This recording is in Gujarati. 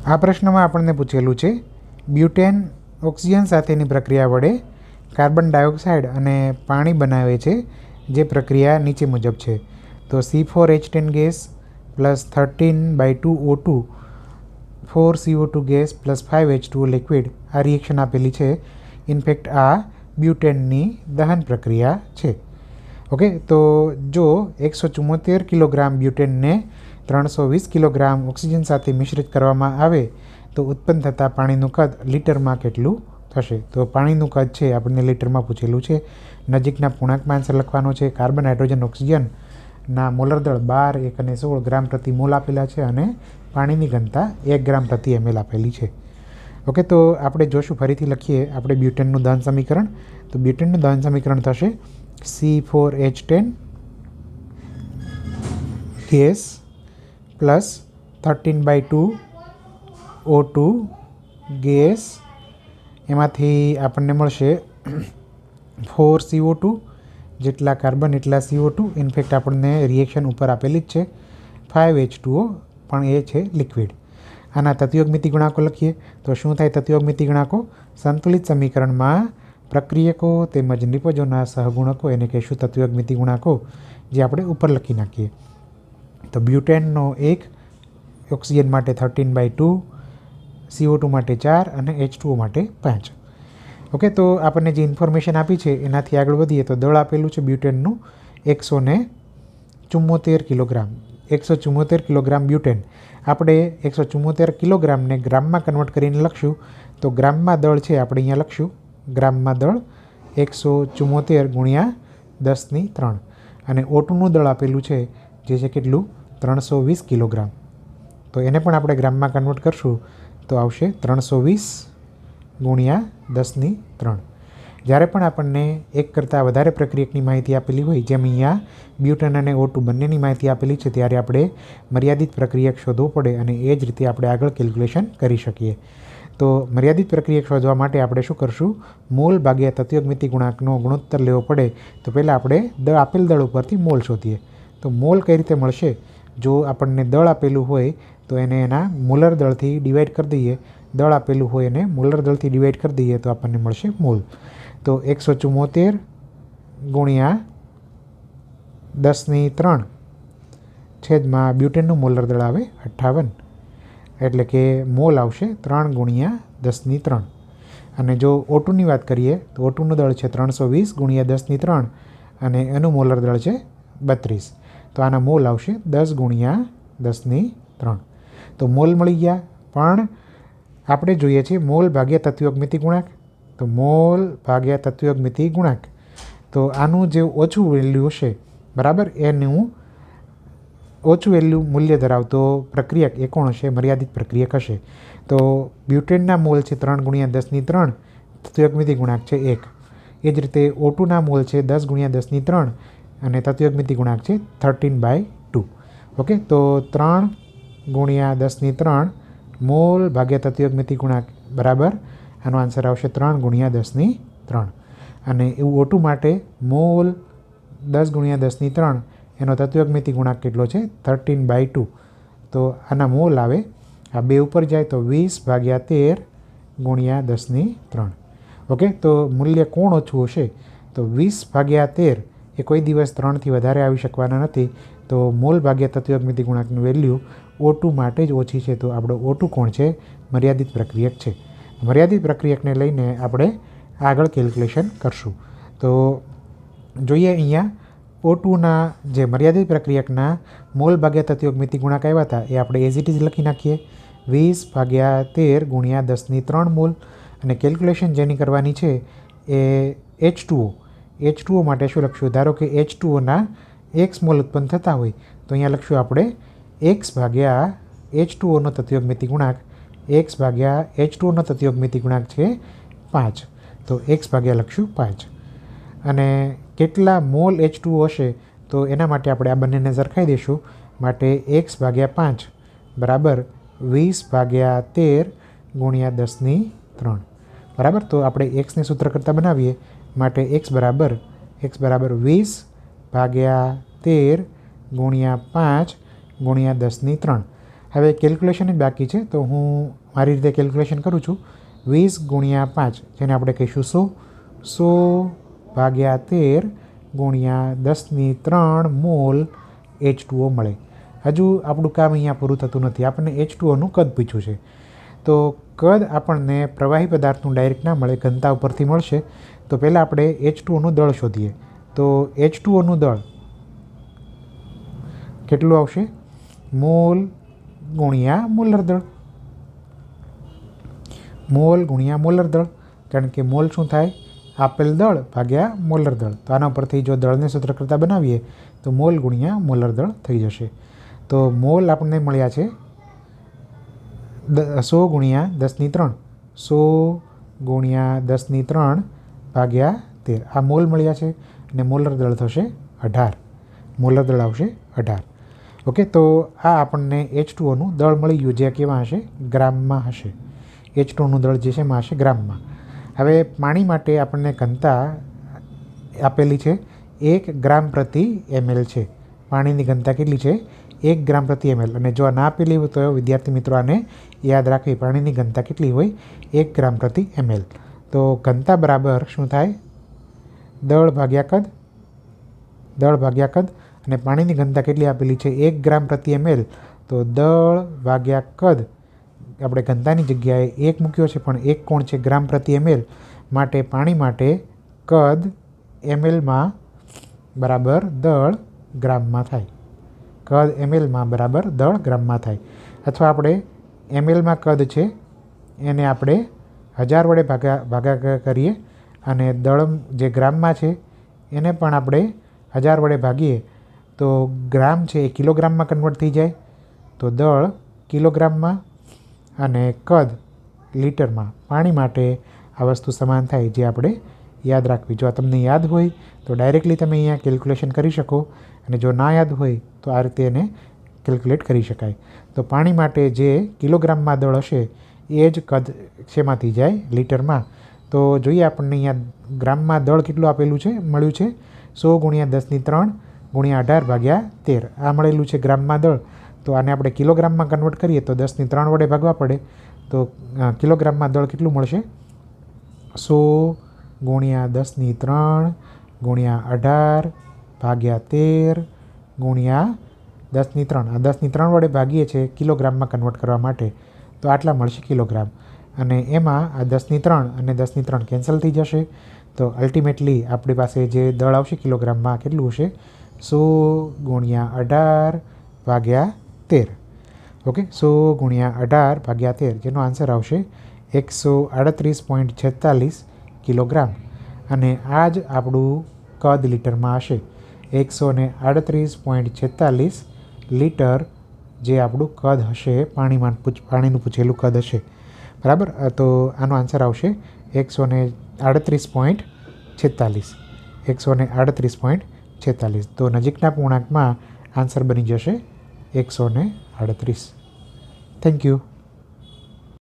આ પ્રશ્નમાં આપણને પૂછેલું છે બ્યુટેન ઓક્સિજન સાથેની પ્રક્રિયા વડે કાર્બન ડાયોક્સાઇડ અને પાણી બનાવે છે, જે પ્રક્રિયા નીચે મુજબ છે. તો C4H10 gas plus 13/2O2 4CO2 gas plus 5H2O liquid આ રિએક્શન આપેલી છે. ઇનફેક્ટ આ બ્યુટેનની દહન પ્રક્રિયા છે. ઓકે, તો જો 174 કિલોગ્રામ બ્યુટેનને 320 કિલોગ્રામ ઓક્સિજન સાથે મિશ્રિત કરવામાં આવે તો ઉત્પન્ન થતા પાણીનું કદ લીટરમાં કેટલું થશે? તો પાણીનું કદ છે આપણને લીટરમાં પૂછેલું છે. નજીકના પૂર્ણાંકમાં આન્સર લખવાનો છે. કાર્બન, હાઇડ્રોજન, ઓક્સિજનના મોલર દળ 12, 1 અને 16 ગ્રામ પ્રતિ મોલ આપેલા છે અને પાણીની ઘનતા 1 ગ્રામ પ્રતિ ml આપેલી છે. ઓકે, તો આપણે જોશું, ફરીથી લખીએ આપણે બ્યુટેનનું દહન સમીકરણ. તો બ્યુટેનનું દહન સમીકરણ થશે C4H10 gas plus 13/2O2 gas, એમાંથી આપણને મળશે 4CO2 જેટલા કાર્બન એટલા CO2. ઇનફેક્ટ આપણને રિએક્શન ઉપર આપેલી જ છે. 5H2O પણ એ છે લિક્વિડ. આના તત્વોગમિતિ ગુણાંકો લખીએ તો શું થાય? તત્વોગમિતિ ગુણાંકો સંતુલિત સમીકરણમાં પ્રક્રિયકો તેમજ નિપજોના સહગુણકો એને કહીશું તત્વોગમિતિ ગુણાંકો, જે આપણે ઉપર લખી નાખીએ. તો બ્યુટેનનો 1, ઓક્સિજન માટે 13/2, CO2 માટે 4 અને H2O માટે 5. ઓકે, તો આપણને જે ઇન્ફોર્મેશન આપી છે એનાથી આગળ વધીએ તો દળ આપેલું છે બ્યુટેનનું 174 કિલોગ્રામ. 174 kilogram butane. આપણે 174 કિલોગ્રામને ગ્રામમાં કન્વર્ટ કરીને લખશું. તો ગ્રામમાં દળ છે આપણે અહીંયા લખશું. ગ્રામમાં દળ 174 ગુણ્યા 10^3 અને O2નું દળ આપેલું છે જે છે કેટલું? 320 કિલોગ્રામ. તો એને પણ આપણે ગ્રામમાં કન્વર્ટ કરશું તો આવશે 320 ગુણ્યા 10^3. જ્યારે પણ આપણને એક કરતાં વધારે પ્રક્રિયકની માહિતી આપેલી હોય, જેમ અહીંયા બ્યુટેન અને O2 બંનેની માહિતી આપેલી છે, ત્યારે આપણે મર્યાદિત પ્રક્રિયક શોધવો પડે અને એ જ રીતે આપણે આગળ કેલ્ક્યુલેશન કરી શકીએ. તો મર્યાદિત પ્રક્રિયક શોધવા માટે આપણે શું કરશું? મોલ ભાગ્યા તત્વોગમિતિ ગુણાંકનો ગુણોત્તર લેવો પડે. તો પહેલાં આપણે આપેલ દળ ઉપરથી મોલ શોધીએ. તો મોલ કઈ રીતે મળશે? જો આપણને દળ આપેલું હોય તો એને એના મોલર દળથી ડિવાઈડ કરી દઈએ. દળ આપેલું હોય એને મોલર દળથી ડિવાઈડ કરી દઈએ તો આપણને મળશે મોલ. તો 174 ગુણ્યા 10^3 છેદમાં બ્યુટેનનું મોલર દળ આવે 58, એટલે કે મોલ આવશે 3 ગુણ્યા 10^3. અને જો O2ની વાત કરીએ તો O2નું દળ છે 320 ગુણ્યા 10^3 અને એનું મોલર દળ છે 32. તો આના મોલ આવશે 10 ગુણ્યા 10^3. તો મોલ મળી ગયા, પણ આપણે જોઈએ છીએ મોલ ભાગ્યા તત્વોગમિતિ ગુણાંક. તો મોલ ભાગ્યા તત્વોગમિતિ ગુણાંક, તો આનું જે ઓછું વેલ્યુ હશે, બરાબર, એનું ઓછું વેલ્યુ મૂલ્ય ધરાવતો પ્રક્રિયક એ કોણ હશે? મર્યાદિત પ્રક્રિયક હશે. તો બ્યુટેનના મોલ છે 3 ગુણ્યા 10^3, તત્વોગમિતિ ગુણાંક છે 1. એ જ રીતે O2ના મોલ છે 10 ગુણ્યા 10^3 અને તત્વોગમિતિ ગુણાંક છે 13/2. ઓકે, તો 3 ગુણ્યા 10^3 મોલ ભાગ્યા તત્વોગમિતિ ગુણાંક બરાબર આનો આન્સર આવશે 3 ગુણ્યા 10^3. અને એવું O2 માટે મોલ 10 ગુણ્યા 10^3 એનો તત્વોગમિતિ ગુણાંક કેટલો છે? 13/2. તો આના મોલ આવે, આ બે ઉપર જાય તો 20/13 ગુણ્યા 10^3. ઓકે, તો મૂલ્ય કોણ ઓછું હશે? તો 20/13 એ કોઈ દિવસ 3થી વધારે આવી શકવાના નથી. તો મોલ ભાગ્યા તત્વોગમિતિ ગુણાંકનું વેલ્યુ O2 માટે જ ઓછી છે. તો આપણો O2 કોણ છે? મર્યાદિત પ્રક્રિયક છે. મર્યાદિત પ્રક્રિયકને લઈને આપણે આગળ કેલ્ક્યુલેશન કરશું. તો જોઈએ અહીંયા O2ના જે મર્યાદિત પ્રક્રિયકના મોલ ભાગ્યા તત્વોગમિતિ ગુણાંક આવ્યા હતા એ આપણે એઝ ઇટ ઇઝ લખી નાખીએ. 20/13 ગુણ્યા 10^3 મોલ. અને કેલ્ક્યુલેશન જેની કરવાની છે એ H2O. H2O માટે શું લખશું? ધારો કે H2Oના x મોલ ઉત્પન્ન થતા હોય તો અહીંયા લખશું આપણે x ભાગ્યા H2Oનો તત્વોગમિતિ ગુણાંક. x ભાગ્યા H2Oનો તત્વોગમિતિ ગુણાંક છે 5. તો x ભાગ્યા લખશું 5. અને કેટલા મોલ H2O હશે તો એના માટે આપણે આ બંનેને સરખાઈ દઈશું. માટે x ભાગ્યા 5 બરાબર 20/13 ગુણ્યા 10^3. બરાબર, તો આપણે xને સૂત્ર કરતાં બનાવીએ. માટે x બરાબર 20/13 ગુણ્યા 5 ગુણ્યા 10^3. હવે કેલ્ક્યુલેશન જ બાકી છે, તો હું મારી રીતે કેલ્ક્યુલેશન કરું છું. 20 ગુણ્યા 5 જેને આપણે કહીશું 100 ભાગ્યા 13 ગુણ્યા 10⁻³ મોલ H2O મળે. હજુ આપણું કામ અહીંયા પૂરું થતું નથી. આપણને H2Oનું કદ પૂછ્યું છે. તો કદ આપણને પ્રવાહી પદાર્થનું ડાયરેક્ટ ના મળે, ઘનતા ઉપરથી મળશે. તો પહેલાં આપણે H2Oનું દળ શોધીએ. તો H2Oનું દળ કેટલું આવશે? મોલ ગુણ્યા મોલર દળ. મોલ ગુણ્યા મોલર દળ, કારણ કે મોલ શું થાય? આપેલ દળ ભાગ્યા મોલર દળ. તો આના પરથી જો દળને સૂત્ર કરતાં બનાવીએ તો મોલ ગુણ્યા મોલર દળ થઈ જશે. તો મોલ આપણને મળ્યા છે 100 ગુણ્યા 10⁻³ 100 ગુણ્યા 10⁻³ ભાગ્યા 13. આ મોલ મળ્યા છે અને મોલર દળ થશે 18. મોલર દળ આવશે 18. ઓકે, તો આ આપણને H2Oનું દળ મળી ગયું, જે કેવા હશે? ગ્રામમાં હશે. H2Oનું દળ જે છે એમાં હશે ગ્રામમાં. હવે પાણી માટે આપણને ઘનતા આપેલી છે 1 ગ્રામ પ્રતિ ml છે. પાણીની ઘનતા કેટલી છે? 1 ગ્રામ પ્રતિ ml. અને જો આ ના આપેલી હોય તો વિદ્યાર્થી મિત્રો આને યાદ રાખવી, પાણીની ઘનતા કેટલી હોય? 1 ગ્રામ પ્રતિ ml. તો ઘનતા બરાબર શું થાય? દળ ભાગ્યા કદ. દળ ભાગ્યા કદ. અને પાણીની ઘનતા કેટલી આપેલી છે? 1 ગ્રામ પ્રતિ ml. તો દળ ભાગ્યા કદ આપણે ઘનતાની જગ્યાએ 1 મૂક્યો છે, પણ 1 કોણ છે? ગ્રામ પ્રતિ ml. માટે પાણી માટે કદ mlમાં બરાબર દળ ગ્રામમાં થાય. કદ mlમાં બરાબર દળ ગ્રામમાં થાય. અથવા આપણે mlમાં કદ છે એને આપણે 1000 વડે ભાગાકાર કરીએ, અને દળ જે ગ્રામમાં છે એને પણ આપણે 1000 વડે ભાગીએ તો ગ્રામ છે એ કિલોગ્રામમાં કન્વર્ટ થઈ જાય. તો દળ કિલોગ્રામમાં અને કદ લીટરમાં. પાણી માટે આ વસ્તુ સમાન થાય, જે આપણે યાદ રાખવી. જો આ તમને યાદ હોય તો ડાયરેક્ટલી તમે અહીંયા કેલ્ક્યુલેશન કરી શકો, અને જો ના યાદ હોય તો આ રીતે એને કેલ્ક્યુલેટ કરી શકાય. તો પાણી માટે જે કિલોગ્રામમાં દળ હશે એ જ કદ શેમાંથી જાય? લીટરમાં. તો જોઈએ આપણને અહીંયા ગ્રામમાં દળ કેટલું આપેલું છે, મળ્યું છે 100 ગુણ્યા 10⁻³ ગુણ્યા 18 ભાગ્યા 13. આ મળેલું છે ગ્રામમાં દળ. તો આને આપણે કિલોગ્રામમાં કન્વર્ટ કરીએ તો 10⁻³ વડે ભાગવા પડે. તો કિલોગ્રામમાં દળ કેટલું મળશે? 100 ગુણ્યા 10⁻³ ગુણ્યા 18 ભાગ્યા 13 ગુણ્યા 10⁻³. આ 10⁻³ વડે ભાગીએ છીએ કિલોગ્રામમાં કન્વર્ટ કરવા માટે, તો આટલા મળશે કિલોગ્રામ. અને એમાં આ 10⁻³ અને 10⁻³ કેન્સલ થઈ જશે. તો અલ્ટિમેટલી આપણી પાસે જે દળ આવશે કિલોગ્રામમાં કેટલું હશે? 100 ગુણ્યા 18 ભાગ્યા 13. ઓકે, 100 ગુણ્યા 18 ભાગ્યા 13, જેનો આન્સર આવશે 138.46 કિલોગ્રામ. અને આ જ આપણું કદ લીટરમાં હશે. 138.46 લીટર જે આપણું કદ હશે, પાણીનું પૂછેલું કદ હશે. બરાબર. તો આનો આન્સર આવશે 138.46. 138.46. તો નજીકના પૂર્ણાંકમાં આન્સર બની જશે 138. Thank you.